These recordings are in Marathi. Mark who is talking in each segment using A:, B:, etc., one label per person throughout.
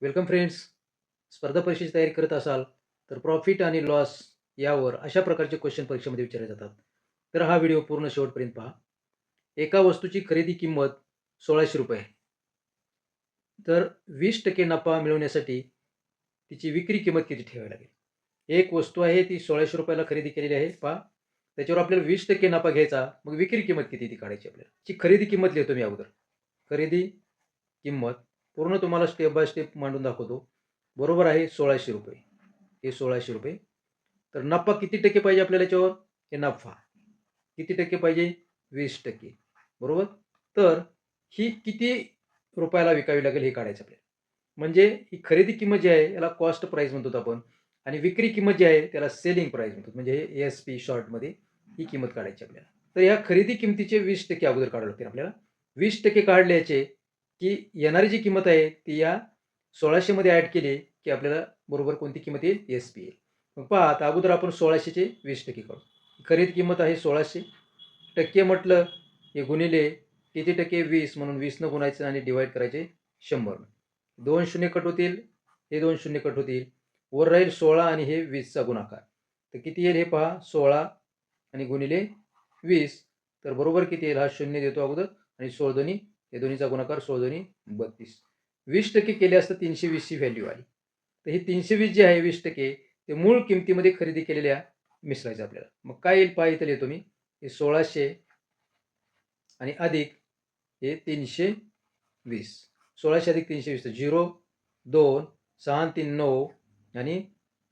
A: Welcome friends. स्पर्धा परीक्षेची तयारी करत असाल तर प्रॉफिट आणि लॉस यावर अशा प्रकारचे क्वेश्चन परीक्षेमध्ये विचारले जातात. तर हा व्हिडिओ पूर्ण शेवटपर्यंत पहा. एका वस्तूची खरेदी किंमत ₹1600 आहे. तर 20% नफा मिळवण्यासाठी तिची विक्री किंमत किती ठेवावी लागेल? एक वस्तू आहे ती ₹1600 ला खरेदी केलेली आहे पहा. त्याच्यावर आपल्याला 20% नफा घ्यायचा. मग विक्री किंमत किती ती काढायची आपल्याला. ची खरेदी किंमत लिहितो मी अगोदर. खरेदी किंमत पूर्ण तुम्हाला स्टेप बाय स्टेप मांडून दाखवतो. बरोबर आहे ₹1600. हे ₹1600. तर नफा किती टक्के पाहिजे आपल्याला याच्यावर? हे नफा किती टक्के पाहिजे? 20%. बरोबर? तर ही किती रुपयाला विकावी लागेल हे काढायचं आपल्याला. म्हणजे ही खरेदी किंमत जी आहे याला कॉस्ट प्राईस म्हणतो आपण आणि विक्री किंमत जी आहे त्याला सेलिंग प्राईस म्हणतो. म्हणजे हे एस-पी शॉर्टमध्ये ही किंमत काढायची आपल्याला. तर या खरेदी किमतीचे 20% अगोदर काढावे लागतील आपल्याला. 20% काढल्याचे की येणारी जी किंमत आहे ती या 1600 मध्ये ॲड केली की आपल्याला बरोबर कोणती किंमत येईल? एस-पी येईल. मग पहा आता अगोदर आपण 1600 चे 20% काढू. खरेदी किंमत आहे 1600. टक्के म्हटलं हे गुणिले किती टक्के? 20 म्हणून 20 न गुणायचं आणि डिव्हाईड करायचे 100. 2 शून्य कट होतील, हे 2 शून्य कट होतील. वर राहील 16 आणि हे 20 चा गुणाकार. तर किती येईल हे पहा 16 आणि गुणिले 20 तर बरोबर किती येईल? हा शून्य देतो अगोदर आणि 16 दोन्ही हे दोन्हीचा गुणाकार 16 दोन्ही 32. 20% केले असता 320 ची व्हॅल्यू आली. तर हे 320 जे आहे 20% ते मूळ किमतीमध्ये खरेदी केलेल्या मिसळायचं आपल्याला. मग काय येईल पहा इथे लिहितो मी. हे 1600 आणि अधिक हे 320. 1600 अधिक 320 तर 0, 2, 6 आणि 3 9 आणि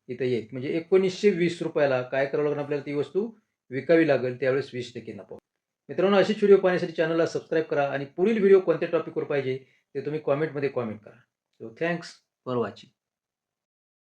A: इथं 1 म्हणजे ₹1920 ला काय करावं लागेल आपल्याला ती वस्तू विकावी लागेल. त्यावेळेस 20% नफा. मित्रांनो असेच व्हिडिओ पाहण्यासाठी चॅनलला सबस्क्राईब करा आणि पुढील व्हिडिओ कोणत्या टॉपिकवर पाहिजे ते तुम्ही कॉमेंटमध्ये कॉमेंट करा. So thanks for watching.